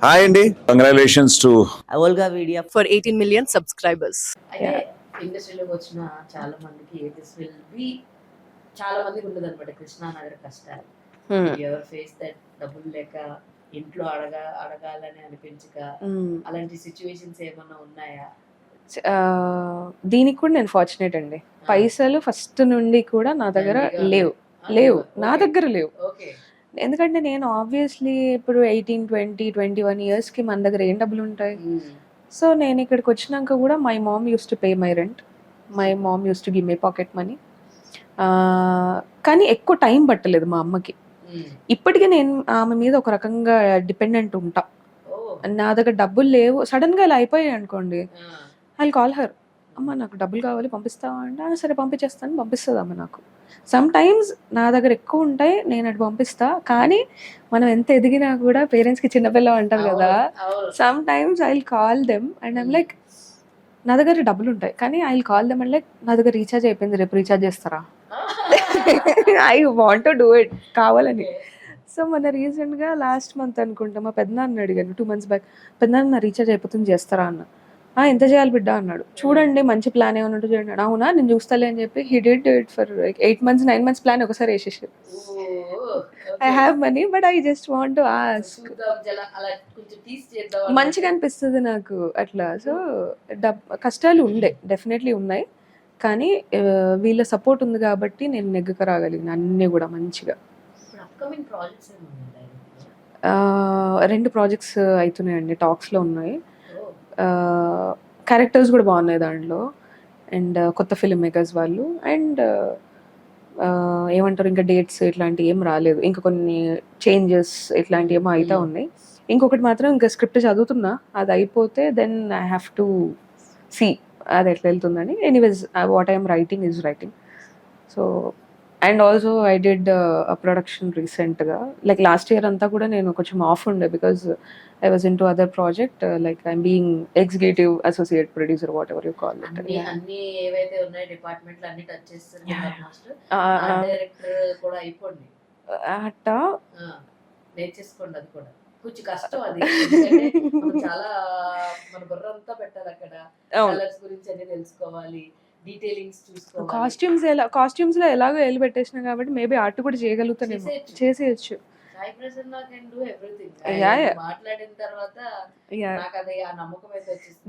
Hi అండి, congratulations to Olga Media for 18 million subscribers. అయితే ఇండస్ట్రీలోకి వచ్చిన చాలా మందికి దిస్ విల్ బి చాలా మందికి ఉండదు అనమాట కృష్ణానగర్ కష్టాలు. ఎవర్ ఫేస్ దట్ డబ్బులు లేక ఇంట్లో అడగాలని అనిపించక అలాంటి సిచ్యువేషన్స్ ఏమన్నా ఉన్నాయా? దీనికి కూడా నేను ఫార్చునేట్ అండి. పైసలు ఫస్ట్ నుండి కూడా నా దగ్గర లేవు నా దగ్గర లేవు. ఓకే. ఎందుకంటే నేను ఆబ్వియస్లీ ఇప్పుడు 18, 20, 21 ఇయర్స్కి మన దగ్గర ఏం డబ్బులు ఉంటాయి. సో నేను ఇక్కడికి వచ్చినాక కూడా my mom use to pay my rent, my mom use to give my pocket money. కానీ ఎక్కువ టైం పట్టలేదు మా అమ్మకి. ఇప్పటికీ నేను ఆమె మీద ఒక రకంగా డిపెండెంట్ ఉంటా. నా దగ్గర డబ్బులు లేవు, సడన్గా ఇలా అయిపోయాయి అనుకోండి, ఐ కాల్ హర్, అమ్మ నాకు డబ్బులు కావాలి పంపిస్తావా అంటే సరే పంపించేస్తాను, పంపిస్తుంది అమ్మ నాకు. సమ్ టైమ్స్ నా దగ్గర ఎక్కువ ఉంటాయి, నేను అటు పంపిస్తా. కానీ మనం ఎంత ఎదిగినా కూడా పేరెంట్స్కి చిన్నపిల్ల అంటారు కదా, some times I will call them and I'm like నా దగ్గర డబ్బులు ఉంటాయి కానీ I will call them and like నా దగ్గర రీఛార్జ్ అయిపోయింది, రేపు రీఛార్జ్ చేస్తారా? I want to do it కావాలని. సో మన రీసెంట్గా లాస్ట్ మంత్ అనుకుంటా మా పెద్దనాన్న అడిగాను 2 months బ్యాక్, పెద్దనాన్న నా రీఛార్జ్ అయిపోతుంది చేస్తారా అన్న. ఎంత చేయాలి బిడ్డ అన్నాడు. చూడండి మంచి ప్లాన్ ఏమన్నట్టు చూడండి. అవునా నేను చూస్తాలే అని చెప్పి he did it for 8 months 9 months plan ఒకసారి వేసేసారు. I have money but I just want to ask. మంచిగా అనిపిస్తుంది నాకు అట్లా. సో కష్టాలు డెఫినెట్లీ ఉన్నాయి, కానీ వీళ్ళ సపోర్ట్ ఉంది కాబట్టి నేను నెగ్గక రాగలిగిన అన్నీ కూడా మంచిగా. 2 ప్రాజెక్ట్స్ అవుతున్నాయండి, టాక్స్లో ఉన్నాయి. క్యారెక్టర్స్ కూడా బాగున్నాయి దాంట్లో, అండ్ కొత్త ఫిల్మ్ మేకర్స్ వాళ్ళు. అండ్ ఏమంటారు ఇంకా డేట్స్ ఇట్లాంటివి ఏం రాలేదు, ఇంకా కొన్ని చేంజెస్ ఇట్లాంటివి ఏమో అవుతా ఉన్నాయి. ఇంకొకటి మాత్రం ఇంకా స్క్రిప్ట్ చదువుతున్నా, అది అయిపోతే then I have to see అది ఎట్లా వెళ్తుందని. Anyways what I'm writing is writing. So and also I did production రీసెంట్గా, లైక్ లాస్ట్ ఇయర్ అంతా కూడా నేను కొంచెం ఆఫ్ ఉండే because I was in to other project, like I'm being executive associate producer whatever you call it. అన్ని ఏవైతే ఉన్నాయి డిపార్ట్మెంట్లు అన్ని టచ్ చేస్తారు, డైరెక్టర్ కూడా అయిపోండి అట్టా నేర్చేసుకోండి. అది కూడా కొంచెం కష్టం, అది చాలా మన బుర్ర అంతా పెట్టాలి అక్కడ, కలర్స్ గురించి అన్ని తెలుసుకోవాలి, డీటెయిలింగ్స్ చూసుకోవాలి. కాస్ట్యూమ్స్ లో ఎలాగో వెళ్ళి పెట్టేసిన కాబట్టి మేబీ ఆర్ట్ కూడా చేయగలుగుతానేమో, చేసేయచ్చు.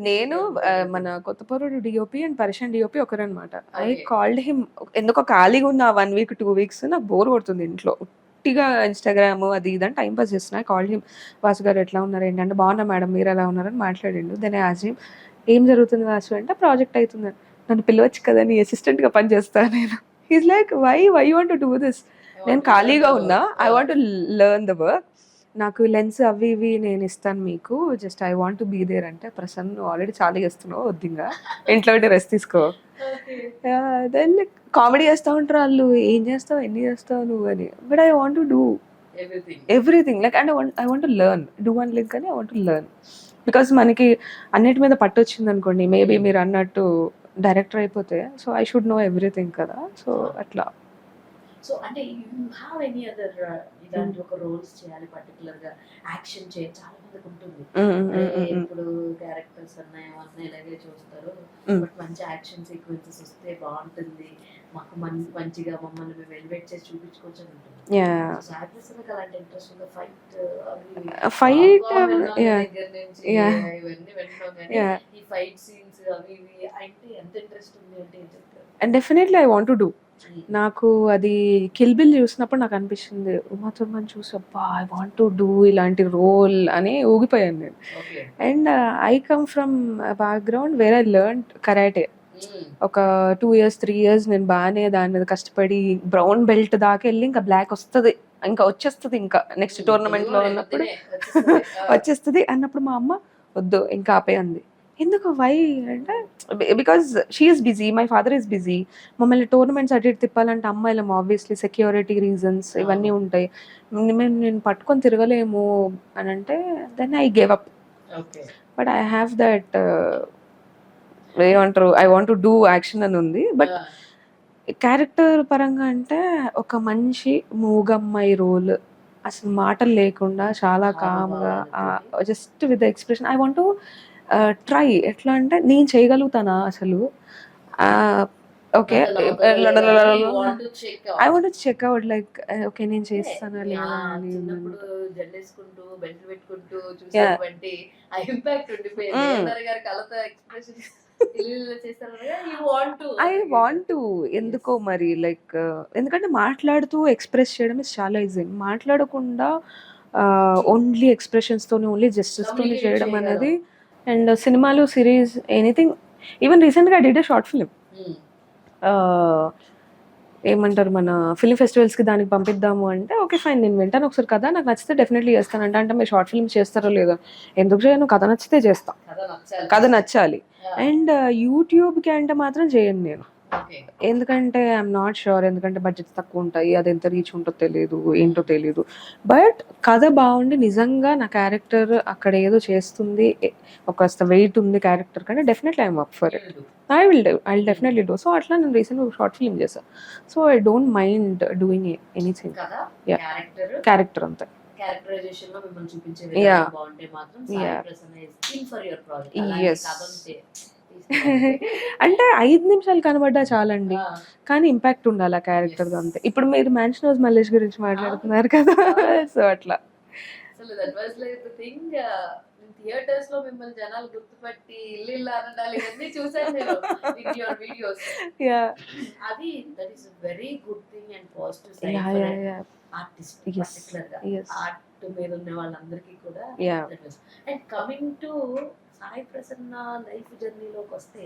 నేను మన కొత్తపూరుడు డిఓపి అండ్ పరిషన్ డిఓపి ఒకరనమాట. ఐ కాల్డ్ హిమ్, ఎందుకో ఖాళీగా ఉన్న 1 week 2 weeks నాకు బోర్ కొడుతుంది ఇంట్లో, ఉట్టిగా ఇన్స్టాగ్రామ్ అది ఇదని టైం పాస్ చేస్తున్నా. ఐ కాల్డ్ హిమ్, వాసు గారు ఎట్లా ఉన్నారు ఏంటంటే బాగున్నా మేడం మీరు ఎలా ఉన్నారని మాట్లాడిండు. దెన్ ఐ ఆస్క్డ్ హిమ్ ఏం జరుగుతుంది వాసు అంటే ప్రాజెక్ట్ అవుతుంది, నన్ను పిలవచ్చు కదా నీ అసిస్టెంట్గా పనిచేస్తాను నేను. He's like why you want to do this? నేను ఖాళీగా ఉన్నా, I want to learn the work, నాకు లెన్స్ అవి ఇవి నేను ఇస్తాను మీకు, just I want to be there అంటే ప్రసన్న నువ్వు ఆల్రెడీ చాలా చేస్తున్నావు వద్దిగా ఇంట్లో ఉండి రెస్ట్ తీసుకో. దెన్ కామెడీ చేస్తూ ఉంటారు వాళ్ళు, ఏం చేస్తావు ఎన్ని చేస్తావు నువ్వు అని. But I want to do everything like and I want to learn, do and link అని I want to learn. Because మనకి అన్నిటి మీద పట్టు వచ్చింది అనుకోండి, మేబీ మీరు అన్నట్టు డైరెక్టర్ అయిపోతే, so I should know everything కదా. సో అట్లా. సో అంటే యూ హావ్ ఎనీ అదర్ ఇలాంటి ఒక రోల్స్ చేయాలి పర్టికులర్ గా యాక్షన్ చేయాలి చాలా మందికి ఉంటుంది. ఇప్పుడు క్యారెక్టర్స్ అన్నా ఇలాగే చూస్తారు, బట్ మంచి యాక్షన్ సీక్వెన్సెస్ వస్తే బాగుంటుంది, మాకు మంచిగా మమ్మల్ని మేము ఎలివేట్ చేసి చూపించుకోవచ్చు అని ఉంటుంది. అలాంటి ఇంట్రెస్ట్ ఉందా? ఫైట్ దగ్గర నుంచి ఇవన్నీ వింటున్నాం కానీ ఈ ఫైట్ సీన్స్ అవి ఇవి అంటే ఎంత ఇంట్రెస్ట్ ఉంది అంటే ఏం చెప్తారు? And definitely I want to do. నాకు అది కిల్ బిల్ చూసినప్పుడు నాకు అనిపించింది ఉమా థుర్మాన్ చూసి అబ్బా ఐ వాంట్ టు డూ ఇలాంటి రోల్ అని ఊగిపోయాను నేను. And I come from background where I learn karate. ఒక 2 years 3 years నేను బాగానే దాని మీద కష్టపడి బ్రౌన్ బెల్ట్ దాకా వెళ్ళి ఇంకా బ్లాక్ వస్తుంది, ఇంకా వచ్చేస్తుంది, ఇంకా నెక్స్ట్ టోర్నమెంట్లో ఉన్నప్పుడు వచ్చేస్తుంది అన్నప్పుడు మా అమ్మ వద్దు ఇంకా ఆపే అంది. ఎందుకు వై అంటే because she is busy, my father is busy, మమ్మల్ని టోర్నమెంట్స్ అటు ఇటు తిప్పాలంటే అమ్మాయిలం ఆబ్వియస్లీ సెక్యూరిటీ రీజన్స్ ఇవన్నీ ఉంటాయి, నేను పట్టుకొని తిరగలేము అని అంటే then I gave up. But I have that ఏమంటారు I want to do action అని ఉంది. బట్ క్యారెక్టర్ పరంగా అంటే ఒక మంచి మూగమ్మాయి రోల్ అసలు మాటలు లేకుండా చాలా కామ్గా just with expression I want to try. ఎట్లా అంటే నేను చేయగలుగుతానా అసలు, okay I want check out like okay నేను చేస్తానా లేదా అని. చిన్నప్పుడు జల్లేసుకుంటూ బెల్ట్ పెట్టుకుంటూ చూసినటువంటి ఆ ఇంపాక్ట్ ఉండిపోయింది. దేవదారి గారి కళతో ఎక్స్ప్రెషన్స్ చేస్తారు. ఐ వాంట్ టు ఎందుకో మరి లైక్ ఎందుకంటే మాట్లాడుతూ ఎక్స్ప్రెస్ చేయడం ఇస్ చాలా ఈజీ. మాట్లాడకుండా ఓన్లీ ఎక్స్ప్రెషన్స్ తోని ఓన్లీ జస్టిస్ తోని చేయడం అనేది. అండ్ సినిమాలు సిరీస్ ఎనీథింగ్, ఈవెన్ రీసెంట్గా డిడ్ ఏ షార్ట్ ఫిలిం, ఏమంటారు మన ఫిల్మ్ ఫెస్టివల్స్కి దానికి పంపిద్దాము అంటే ఓకే ఫైన్ నేను వింటాను ఒకసారి కథ నాకు నచ్చితే డెఫినెట్లీ చేస్తాను అంటే మీరు షార్ట్ ఫిల్మ్స్ చేస్తారో లేదో, ఎందుకు చేయను, కథ నచ్చితే చేస్తాను, కథ నచ్చాలి. అండ్ యూట్యూబ్కి అంటే మాత్రం చేయను నేను, ఎందుకంటే ఐఎమ్ నాట్ షూర్, ఎందుకంటే బడ్జెట్స్ తక్కువ ఉంటాయి, అది ఎంత రీచ్ ఉంటుందో తెలియదు ఏంటో తెలియదు. బట్ కథ బాగుండి నిజంగా నా క్యారెక్టర్ అక్కడ ఏదో చేస్తుంది, ఒక వెయిట్ ఉంది క్యారెక్టర్ కంటే definitely I'm up for it. I definitely do. So అట్లా నేను రీసెంట్గా షార్ట్ ఫిల్మ్ చేశాను. So I don't mind doing anything, character అంతే. క్యారెక్టరైజేషన్ లో మిమ్మల్ని చూపించే విధానం బాగుంటే మాత్రం Sai Prasanna is in for your project. అంటే 5 నిమిషాలు కనబడ్డా చాలండి, కానీ ఇంపాక్ట్ ఉండాలి ఆ క్యారెక్టర్ అంతే. ఇప్పుడు మీరు మ్యాన్షన్ హౌస్ మల్లేష్ గురించి మాట్లాడుతున్నారు కదా, సో అట్లా అసలు that was like the thing. Theatres లో మిమ్మల్ని జనాలు గుర్తుపట్టి ఇల్లు అనడాలు ఇవన్నీ చూసాను నేను ఇన్ యువర్ వీడియోస్. అది that is very good thing and positive side for artist, particular గా ఆర్ట్ మీద ఉన్న వాళ్ళందరికీ కూడా. And coming to Sai Prasanna life జర్నీలోకి వస్తే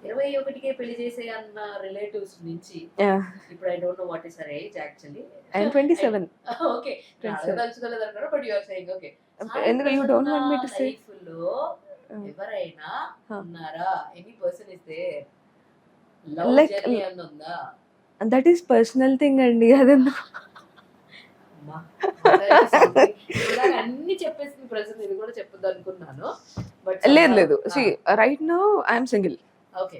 21కే పెళ్లి చేసే అన్న రిలేటివ్స్ నుంచి ఇప్పుడు I don't know what is her age actually. I am 27. Okay తెలుసుకోలేదు అంటారు, but you are saying okay. ఎందుకు you don't want me to say life లో ఎవరైనా ఉన్నారా, any person is there love journey అన్నుందా? దట్ ఈస్ పర్సనల్ థింగ్ అండి, అదెందుకు అన్ని చెప్పేసి ప్రెజెంట్ ఇది కూడా చెప్పొద్దు అనుకున్నాను. లేదు లేదు, see right now I'm single. Okay,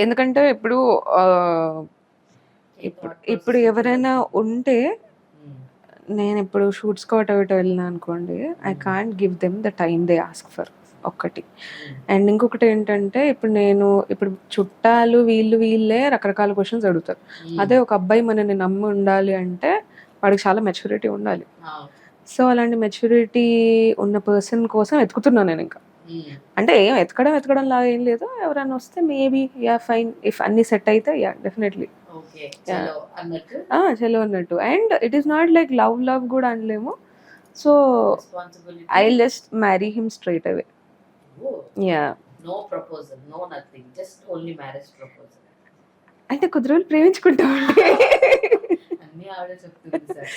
ఎందుకంటే ఇప్పుడు ఇప్పుడు ఎవరైనా ఉంటే నేను ఇప్పుడు షూట్స్ కోట వెళ్ళినా అనుకోండి, I can't give them the time they ask for ఒక్కటి. అండ్ ఇంకొకటి ఏంటంటే ఇప్పుడు చుట్టాలు వీళ్ళే రకరకాల క్వశ్చన్స్ అడుగుతారు. అదే ఒక అబ్బాయి మనని నమ్మి ఉండాలి అంటే వాడికి చాలా మెచ్యూరిటీ ఉండాలి. సో అలాంటి మెచ్యూరిటీ ఉన్న పర్సన్ కోసం వెతుకుతున్నాను నేను. ఇంకా అంటే ఏం వెతకడం లాగా ఏం లేదు, ఎవరైనా వస్తే మేబీ ఫైన్, ఇఫ్ అన్ని సెట్ అయితే డెఫినెట్లీ చలో అన్నట్టు. And it is not like love కూడా అనలేము. So I just marry him straight away. అంటే కొద్ది రోజులు ప్రేమించుకుంటామండి. ఆవిడ చెప్తుంది sir.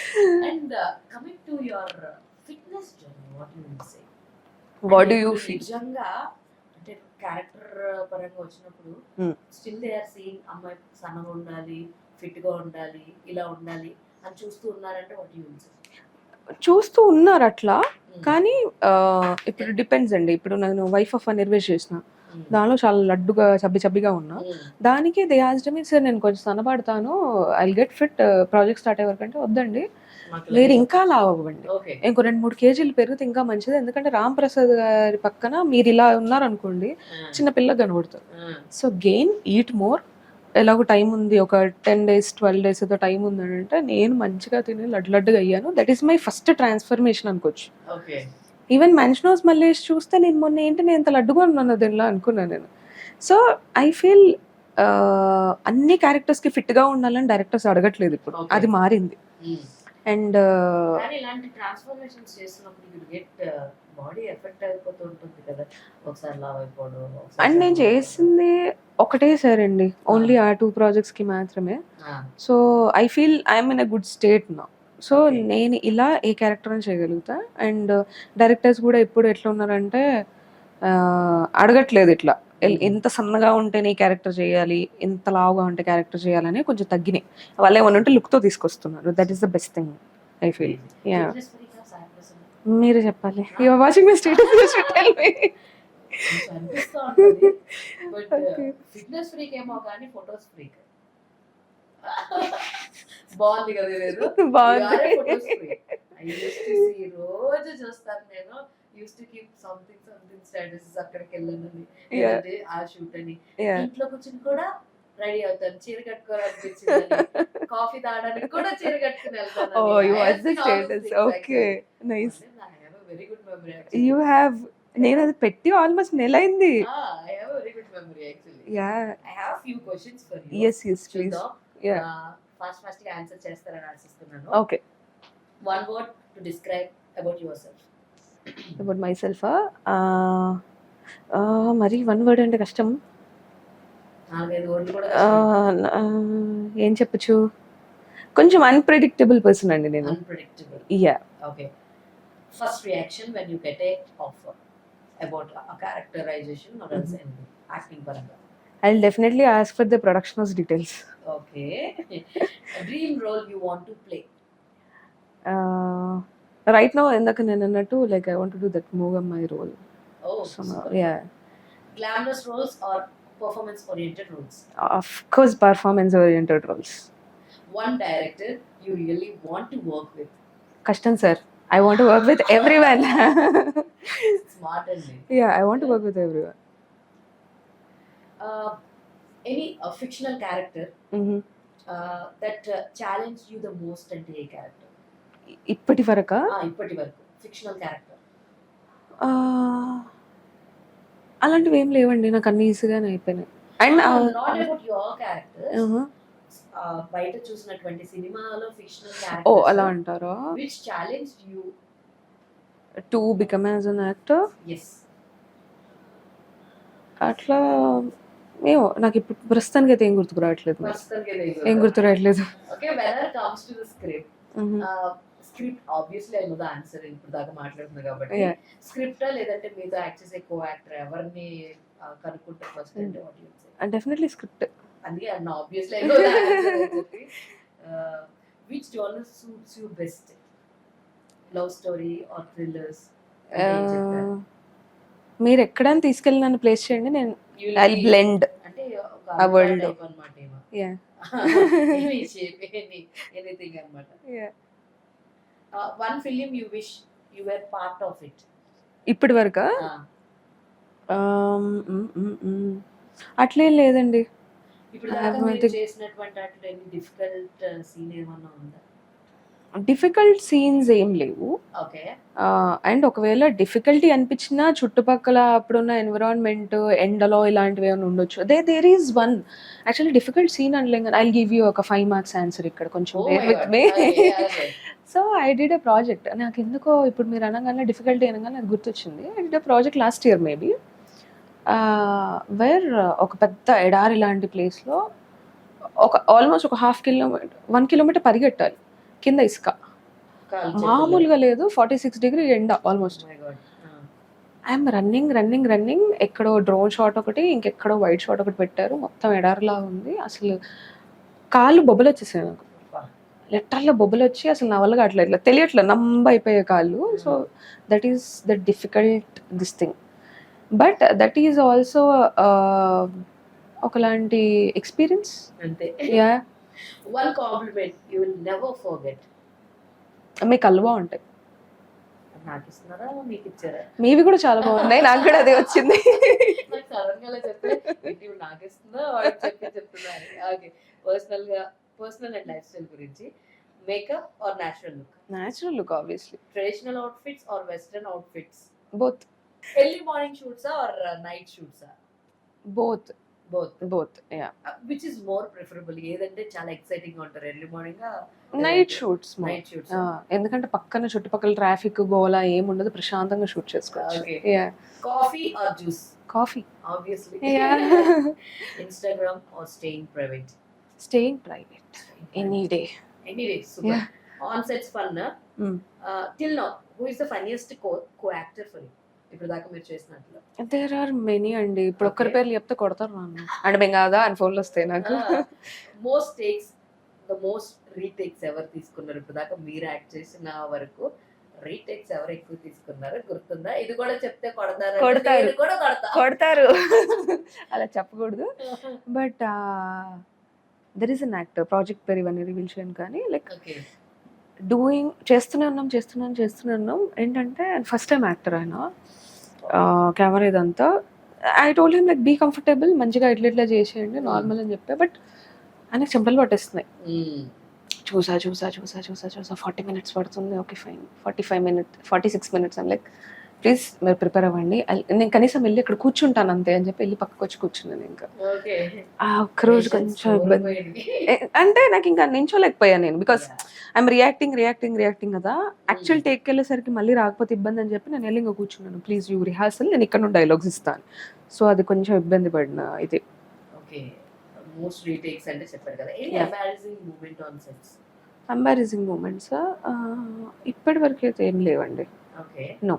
And coming to your fitness journey, what do you feel? నిజంగా అంటే క్యారెక్టర్ పరంగా వచ్చినప్పుడు స్టిల్ దే ఆర్ సీయింగ్ అమ్మాయి సన్నగా ఉండాలి, ఫిట్ గా ఉండాలి, ఇలా ఉండాలి అని చూస్తూ ఉన్నారంటే వాట్ యు విల్ సే? చూస్తూ ఉన్నారు అట్లా, కానీ ఇప్పుడు డిపెండ్స్ అండి. ఇప్పుడు నేను వైఫ్ ఆఫ్ నిర్వేష్ చేసిన దానిలో చాలా లడ్డుగా చబ్బిగా ఉన్నా, దానికి దే ఆస్క్డ్ మీ సార్ నేను కొంచెం సన్నపడతాను, I get fit, project start అయ్యే వరకంటే వద్దండి మీరు ఇంకా లావ్ అవ్వండి, ఇంకో 2-3 కేజీలు పెరిగితే ఇంకా మంచిది, ఎందుకంటే రామ్ ప్రసాద్ గారి పక్కన మీరు ఇలా ఉన్నారనుకోండి చిన్న పిల్లగా కనబడుతుంది. సో గెయిన్ ఈట్ మోర్, ఎలాగో టైం ఉంది, ఒక 10 days 12 days ఏదో టైం ఉందని అంటే నేను మంచిగా తిని లడ్డుగా అయ్యాను. That is my first transformation అనుకోవచ్చు. ఈవెన్ మ్యాన్షన్ హౌస్ మల్లేష్ చూస్తే నేను మొన్న ఏంటి నేను ఇంత లడ్డుగా ఉన్నాను దీనిలో అనుకున్నాను నేను. సో ఐ ఫీల్ అన్ని క్యారెక్టర్స్కి ఫిట్గా ఉండాలని డైరెక్టర్స్ అడగట్లేదు ఇప్పుడు, అది మారింది. అండ్ ఇలాంటి ట్రాన్స్ఫర్మేషన్స్ చేస్తున్నప్పుడు గెట్ బాడీ ఎఫెక్ట్ అయిపోతూ ఉంటుంది కదా, ఒకసారి లావ్ అయిపోవడం. అండ్ నేను చేసింది ఒకటే సార్ అండి, ఓన్లీ ఆ 2 projectsకి మాత్రమే. So I feel I'm in a good state నా. సో నేను ఇలా ఏ క్యారెక్టర్ అని చేయగలుగుతా. అండ్ డైరెక్టర్స్ కూడా ఎప్పుడు ఎట్లా ఉన్నారంటే అడగట్లేదు ఇట్లా ఎంత సన్నగా ఉంటే నీ క్యారెక్టర్ చేయాలి, ఎంత లావుగా ఉంటే క్యారెక్టర్ చేయాలని కొంచెం తగ్గినాయి. వాళ్ళు ఏమన్నా ఉంటే లుక్తో తీసుకొస్తున్నారు. That is the best thing I feel. Yeah మీరే చెప్పాలి. You are watching my status, you should tell me. Fitness freak ఏమో కానీ ఫోటోస్ ఫ్రీక్. బాగుంది కదా, లేదు బాగుంది. ఐ యూస్ టు సీ రోజు చూస్తాను నేను. Use to keep something status అక్కడికి వెళ్ళానని Yeah. లేదంటే ఆ షూట్ అని. Yeah. ఇంట్లో కూర్చొని కూడా రెడీ అవుతాను. చీర కట్టుకోవాలనిపించిందని కాఫీ తాగడానికి కూడా చీర కట్టుకుని వెళ్తాను. Oh, you watch the status. Okay, nice. I have a very good memory You actually. have. నేను అది పెట్టి ఆల్మోస్ట్ నెల అయింది. I have a very good memory actually. Yeah. I have few questions for you. Yes, please. చూద్దాం. Yeah. Fast గా answer చేస్తారని ఆశిస్తున్నాను. Okay. One word to describe about yourself. About myself, మరి వన్ వర్డ్ అంటే కష్టం. 4-5 words కూడా ఏం చెప్పచ్చు, కొంచెం అన్ప్రెడిక్టబుల్ పర్సన్ అండి నేను. unpredictable. Yeah. Okay. First reaction when you get a offer about a characterization or else anything acting paranga. I will definitely ask for the production details. Okay. A dream role you want to play. Right now ఇందాక నేను అన్నట్టు like I want to do that move my role. Oh, super. Yeah. Glamorous roles or performance oriented roles. Of course performance oriented roles. One director you really want to work with. కష్టం sir. I want to work with everyone. Smart and Yeah, I want to work with everyone. Any fictional character Mm-hmm. that challenged you the most అంటే ఏ character? ఇప్పటి వరకా ఇప్పటి వరకు fictional character. అలాంటివి ఏం లేవండి, నాకు అన్ని ఈజీగానే అయిపోయినాయి. And Not about your characters. బయట చూసినటువంటి సినిమాలో fictional ఓ characters అలా అంటారా? which challenged you. To become as an actor Yes. అట్లా ఏమో నాకు ఇప్పుడు ప్రస్తుతానికి అయితే ఏం గుర్తుకు రావట్లేదు. ఏం గుర్తు రావట్లేదు. Okay, when it comes to the script, script obviously I know the answer ఇప్పుడు దాకా మాట్లాడుతుంది కాబట్టి. Yeah. స్క్రిప్ట్ లేదంటే మీతో యాక్ట్ చేసే కో యాక్టర్ ఎవరిని కనుక్కుంటారు ఫస్ట్ అంటే what you say? Definitely script. అందుకే అన్న obviously I know the answer అని చెప్పి. Which genre suits you best? Love story or thrillers? మీరు ఎక్కడైనా తీసుకెళ్ళి నన్ను ప్లేస్ చేయండి, నేను ఐ బ్లెండ్ అంటే ఆ world. అన్నమాట. యా. ఎనీథింగ్ అన్నమాట. Yeah. One film you wish you were part of it. ఇప్పటి వరకా అట్లేం లేదండి. ఇప్పుడు దాకా మీరు చేసినటువంటి అట్లా ఎన్ని డిఫికల్ట్ సీన్ ఏమన్నా ఉందా? డిఫికల్ట్ సీన్స్ ఏం లేవు. ఓకే. అండ్ ఒకవేళ డిఫికల్టీ అనిపించినా చుట్టుపక్కల అప్పుడున్న ఎన్విరాన్మెంట్ ఎండలో ఇలాంటివి ఏమైనా ఉండొచ్చు. There is one actually difficult scene అనలేం కానీ ఐ గివ్ యూ ఒక 5 marks ఆన్సర్ ఇక్కడ, కొంచెం bear with me. So I did a project. నాకు ఎందుకో ఇప్పుడు మీరు అనగానే డిఫికల్టీ అనగానే అది గుర్తొచ్చింది. I did a project last year maybe, where ఒక పెద్ద ఎడారి లాంటి ప్లేస్లో ఒక ఆల్మోస్ట్ ఒక 1 kilometer పరిగెట్టాలి, కింద ఇసుక మామూలుగా లేదు, 46 degree ఎండ ఆల్మోస్ట్. ఐఎమ్ రన్నింగ్ ఎక్కడో డ్రోన్ షాట్ ఒకటి, ఇంకెక్కడో వైట్ షాట్ ఒకటి పెట్టారు, మొత్తం ఎడారిలా ఉంది. అసలు కాళ్ళు బొబ్బలు వచ్చేసాయి నాకు, లెటర్లో బొబ్బలు వచ్చి అసలు నా వల్ల అట్లా ఇట్లా తెలియట్లేదు, నంబ అయిపోయే కాళ్ళు. So that is the difficult this thing, but that is also ఒకలాంటి ఎక్స్పీరియన్స్. అంతే. Yeah. One compliment you will never forget. మీ కళ్ళు బాగుంటాయి. నాకు ఇస్తున్నారా మీకు ఇచ్చారా? మీవి కూడా చాలా బాగున్నాయి, నాకు కూడా అదే వచ్చింది. నాకు సడన్ గా చెప్తే ఇటు నాకు ఇస్తుందా చెప్తున్నా. Okay, personal and lifestyle గురించి. Makeup or natural look? Natural look obviously. Traditional outfits or western outfits? Both. Early morning షూట్సా ఆర్ నైట్ షూట్సా? Both. Yeah. Which is more preferable? ఏదంటే చాలా ఎక్సైటింగ్ గా ఉంటారు, early morning night shoots. Night shoots. ఎందుకంటే పక్కన చుట్టుపక్కల ట్రాఫిక్ గోలా ఏముండదు, ప్రశాంతంగా షూట్ చేసుకోవచ్చు. Coffee or juice? Coffee obviously. Instagram or staying private any day. Super. On sets fun till now who is the funniest co actor for you? ఇప్పుడు దాకా మీరు చేసినట్లు. దేర్ ఆర్ మెనీ అండి, ఇప్పుడు ఒక్కరి పేర్లు చెప్తే కొడతారు నన్ను, అంటే మేము కాదా అని ఫోన్లు వస్తాయి నాకు. Most takes, the most retakes ఎవరు తీసుకున్నారు ఇప్పుడు దాకా మీరు యాక్ట్ చేసిన వరకు? రీటేక్స్ ఎవరు ఎక్కువ తీసుకున్నారు గుర్తుందా? ఇది కూడా చెప్తే కొడతారు. అలా చెప్పకూడదు, but there is an actor, project పేరు ఇవన్నీ రివీల్ చేయను కానీ, లైక్ చేస్తూనే ఉన్నాం. ఏంటంటే ఫస్ట్ టైం యాక్టర్ ఆయన, కెమెరా ఇదంతా. I told him like be comfortable, మంచిగా ఇట్లా చేసేయండి నార్మల్ అని చెప్పా. బట్ ఆయనకు చెంపలు పట్టేస్తున్నాయి. చూసా 40 minutes పడుతుంది. Okay fine, 46 minutes. అని లైక్ ప్లీజ్ మీరు ప్రిపేర్ అవ్వండి, నేను కనీసం వెళ్ళి ఇక్కడ కూర్చుంటాను అంతే అని చెప్పి వెళ్ళి పక్కకు వచ్చి కూర్చున్నాను. ఇంకా ఆ ఒక్కరోజు కొంచెం ఇబ్బంది అంటే నాకు ఇంకా నించోలేకపోయాను నేను, బికాస్ ఐఎమ్ రియాక్టింగ్ కదా. యాక్చువల్ టేక్ వెళ్ళేసరికి మళ్ళీ రాకపోతే ఇబ్బంది అని చెప్పి నేను వెళ్ళి ఇంకా కూర్చున్నాను. ప్లీజ్ యూ రిహార్సల్, నేను ఇక్కడ నుండి డైలాగ్స్ ఇస్తాను. సో అది కొంచెం ఇబ్బంది పడిన ఇది. మోస్ట్ రీటేక్స్ అంటే చెప్పారు కదా, ఎంబారసింగ్ మూమెంట్స్ ఇప్పటి వరకు అయితే ఏం లేవండి. No.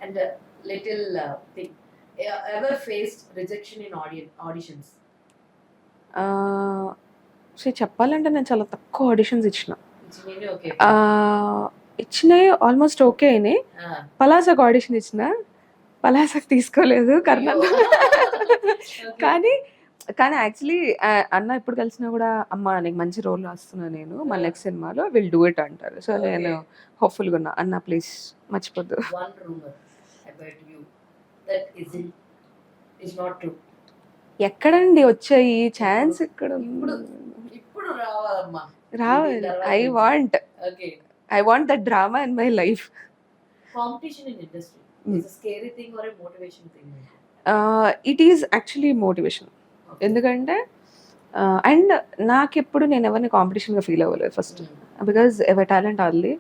And a little thing, ever faced rejection in auditions? చెప్పాలంటే నేను చాలా తక్కువ ఆడిషన్స్ Okay. ఇచ్చినాయి ఆల్మోస్ట్ ఓకే అయినాయి. పలాసకు ఆడిషన్ ఇచ్చిన, పలాసకు తీసుకోలేదు కర్నూలు. కానీ యాక్చువల్లీ అన్న ఎప్పుడు కలిసినా కూడా అమ్మ నీకు మంచి రోల్ వస్తున్నా నేను మన నెక్స్ట్ సినిమాలో విల్ డూ ఇట్ అంటారు. సో నేను హోప్ఫుల్గా ఉన్నా, అన్న ప్లీజ్ మర్చిపోద్దు. One rumor about you that is not true. ఎక్కడండి వచ్చాయి ఛాన్స్? ఇక్కడ ఇప్పుడు రావాలమ్మా, రావాలి. I want that drama in my life. Competition in industry is a scary thing or a motivation thing? It is actually motivation. ఎందుకంటే and నాకెప్పుడు నేను ఎవరిని కాంపిటీషన్గా feel అవ్వలేదు ఫస్ట్, బికాజ్ ఎవరి టాలెంట్ వాళ్ళది,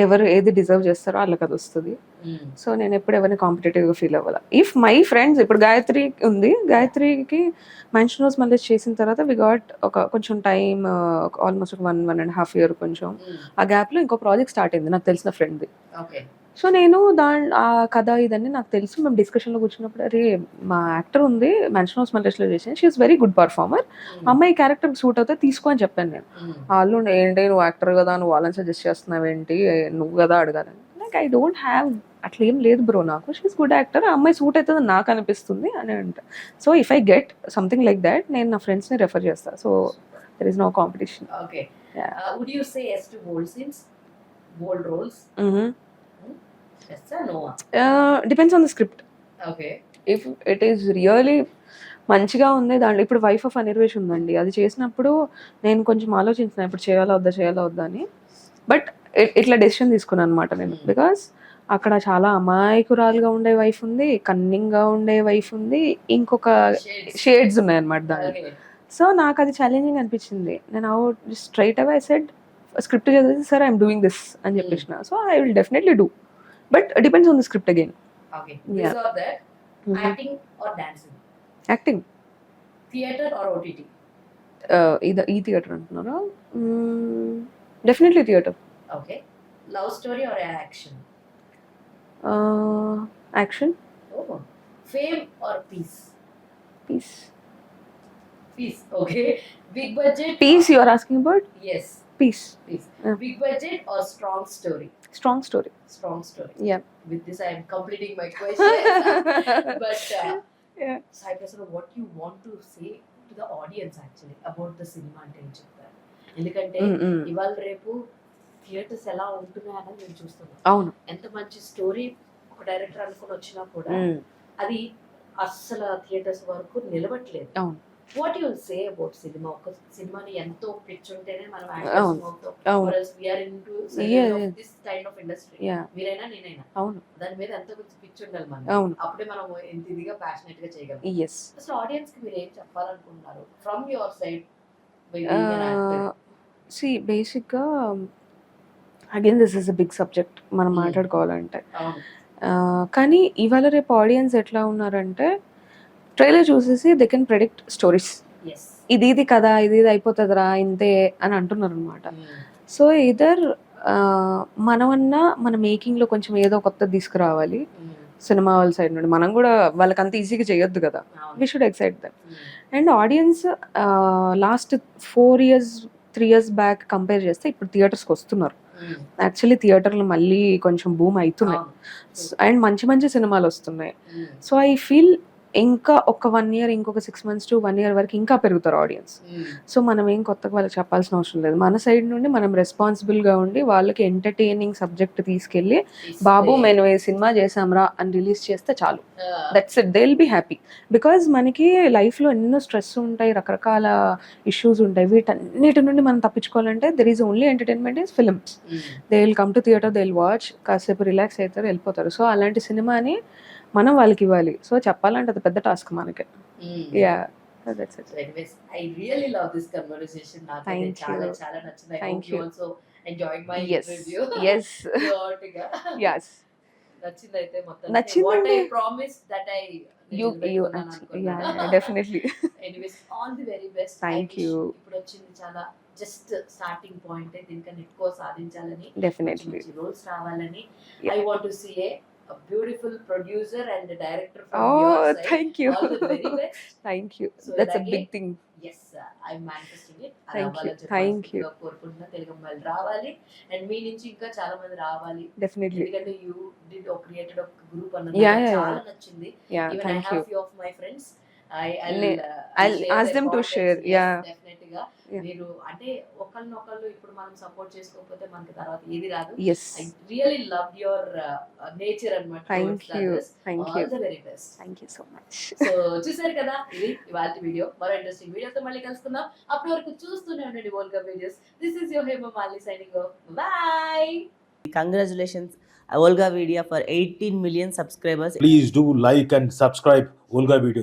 ఎవరు ఏది డిజర్వ్ చేస్తారో వాళ్ళకి అది వస్తుంది. సో నేను ఎప్పుడు ఎవరిని కాంపిటేటివ్గా ఫీల్ అవ్వాలి. ఇఫ్ మై ఫ్రెండ్స్, ఇప్పుడు గాయత్రి ఉంది, గాయత్రికి మెన్షన్ రోజు మళ్ళీ చేసిన తర్వాత వి గాట్ కొంచెం టైం, ఆల్మోస్ట్ 1.5 years కొంచెం. ఆ గ్యాప్లో ఇంకో ప్రాజెక్ట్ స్టార్ట్ అయింది నాకు తెలిసిన ఫ్రెండ్ది. సో నేను ఆ కథ ఇదన్నీ నాకు తెలుసు. మేము డిస్కషన్లో కూర్చున్నప్పుడు అరే మా యాక్టర్ ఉంది మెన్షన్ హౌస్ మల్లేష్లో చేసాను, she is very good performer, అమ్మాయి క్యారెక్టర్ సూట్ అవుతే తీసుకో అని చెప్పాను నేను. వాళ్ళు ఏంటి నువ్వు యాక్టర్ కదా, నువ్వు వాళ్ళని సజెస్ట్ చేస్తున్నావు ఏంటి, నువ్వు కదా అడగాలని. లైక్ ఐ డోంట్ హ్యావ్ అట్లా ఏం లేదు బ్రో, నాకు షీ ఈస్ గుడ్ యాక్టర్, ఆ అమ్మాయి సూట్ అవుతుంది నాకు అనిపిస్తుంది అని అంట. So if I get something like that నేను నా ఫ్రెండ్స్ని రెఫర్ చేస్తాను. So there is no competition. Would you say yes to bold scenes, bold roles? Yes or no? Depends on the script. Okay. If it is really మంచిగా ఉంది దాంట్లో, ఇప్పుడు wife of అనిర్వేష్ ఉందండి, అది చేసినప్పుడు నేను కొంచెం ఆలోచించిన ఇప్పుడు చేయాలా వద్దా అని. బట్ ఇట్లా డెసిషన్ తీసుకున్నాను అనమాట నేను, బికాస్ అక్కడ చాలా అమాయకురాలుగా ఉండే వైఫ్ ఉంది, కన్నింగ్గా ఉండే వైఫ్ ఉంది, ఇంకొక షేడ్స్ ఉన్నాయన్నమాట దాంట్లో. సో నాకు అది ఛాలెంజింగ్ అనిపించింది. నేను straight away I said script చదివేసి సార్ ఐఎమ్ డూయింగ్ దిస్ అని చెప్పేసిన. So I will definitely do, but it depends on the script again. Okay. This or that. Acting or dancing? Acting. Theatre or OTT? Either theatre antunnara. Definitely theatre. Okay. Love story or action? Action. Oh. Fame or peace? Peace. Okay. Big budget. Peace you are asking about? Yes. Peace. Big budget or strong story? Strong story. Yeah. With this I am completing my question. But yeah. Sai Prasanna, what you want to say to the audience actually about the cinema అంటే ఏం చెప్తారు? ఎందుకంటే ఇవాళ రేపు theatres ఎలా ఉంటున్నాయని నేను చూస్తున్నాను. అవును. ఎంత మంచి స్టోరీ ఒక డైరెక్టర్ అనుకుని వచ్చినా కూడా అది అస్సలు థియేటర్స్ వరకు నిలవట్లేదు. అవును. What you will say about cinema? ఒక సినిమాని ఎంతో పిచ్ ఉంటేనే మనం యాక్టర్స్ అవుతాం. Or else we are into this kind of industry. మీరైనా నేనైనా. అవును. దాని మీద ఎంతో పిచ్ ఉండాలి మనకి. అప్పుడే మనం ఎంత ఇదిగా ప్యాషనేట్ గా చేయగలం. Yes. అసలు ఆడియన్స్ కి మీరు ఏం చెప్పాలనుకుంటున్నారు from your side by being an actor? See basic గా again this is a big subject మనం మాట్లాడుకోవాలంటే. కానీ ఇవాళ రేపు ఆడియన్స్ ఎట్లా ఉన్నారంటే ట్రైలర్ చూసేసి దే కెన్ ప్రెడిక్ట్ స్టోరీస్. ఇది కదా, ఇది అయిపోతుందిరా ఇంతే అని అంటున్నారు అనమాట. సో ఇదర్ మనమన్నా మన మేకింగ్లో కొంచెం ఏదో కొత్తది తీసుకురావాలి సినిమా వాళ్ళ సైడ్ నుండి. మనం కూడా వాళ్ళకి అంత ఈజీగా చేయొద్దు కదా, we should excite them. And audience last 4 years 3 years back compare చేస్తే ఇప్పుడు థియేటర్స్కి వస్తున్నారు. యాక్చువల్లీ థియేటర్లు మళ్ళీ కొంచెం బూమ్ అవుతున్నాయి అండ్ మంచి మంచి సినిమాలు వస్తున్నాయి. సో ఐ ఫీల్ ఇంకా ఒక 1 year, ఇంకొక 6 months to 1 year వరకు ఇంకా పెరుగుతారు ఆడియన్స్. సో మనం ఏం కొత్తగా వాళ్ళకి చెప్పాల్సిన అవసరం లేదు. మన సైడ్ నుండి మనం రెస్పాన్సిబుల్గా ఉండి వాళ్ళకి ఎంటర్టైనింగ్ సబ్జెక్ట్ తీసుకెళ్ళి బాబు మేము ఈ సినిమా చేసాంరా అని రిలీజ్ చేస్తే చాలు. That's it, they will be happy. Because మనకి లైఫ్లో ఎన్నో స్ట్రెస్ ఉంటాయి, రకరకాల ఇష్యూస్ ఉంటాయి. వీటన్నిటి నుండి మనం తప్పించుకోవాలంటే there is only entertainment is films. They will come to theatre, they will watch, కాసేపు రిలాక్స్ అవుతారు, వెళ్ళిపోతారు. సో అలాంటి సినిమాని మనం వాళ్ళకి ఇవ్వాలి. సో చెప్పాలంటే అది పెద్ద టాస్క్ మనకి. Yeah, that's it. So anyways, I really love this conversation. నాకు Thank చాలా you. చాలా నచ్చింది. I Thank hope you you. also enjoyed my Yes, interview. yes, Short గా. yes. నచ్చింది అయితే మొత్తం. నచ్చిందండి. What I promised that I You, నిలబెట్టుకున్నాను yeah, అనుకున్నాను. definitely. Anyways, all the very best. Thank I wish you. ఇప్పుడు వచ్చింది చాలా జస్ట్ స్టార్టింగ్ పాయింట్, దీనికన్నా ఎక్కువ సాధించాలని, Definitely. రోల్స్ రావాలని. Yeah. I want to see a beautiful producer and director from Oh, your side. thank you. All the very best. Thank you. So That's a ఇలాగే big thing. yes, I'm manifesting it. Thank you. Thank you. కోరుకుంటున్నా తెలుగు అమ్మాయిలు రావాలి and మీ నుంచి ఇంకా చాలా మంది రావాలి. Definitely. ఎందుకంటే యూ డిడ్ క్రియేటెడ్ ఒక గ్రూప్ అన్నది Yeah, నాకు yeah, చాలా yeah. నచ్చింది. Yeah, Even I thank have you. few of my friends. I'll ask them to share. Yeah. Definite గా Yeah. మీరు అంటే ఒకళ్ళనొకళ్ళు ఇప్పుడు మనం సపోర్ట్ చేసుకోకపోతే మనకి తర్వాత ఏది రాదు. Yes. I really loved your nature అన్నమాట. Thank you. Thank All you. the very best. Thank you so much. So చూసారు కదా, ఇది ఇవాళ వీడియో. మరో ఇంట్రెస్టింగ్ వీడియోతో మళ్ళీ కలుసుకుందాం. అప్పటి వరకు చూస్తూనే ఉండండి Volga videos. This is your Hema Malini signing off. By. Congratulations, Olga Vidya, for 18 million subscribers. Please do like and subscribe Olga Videos.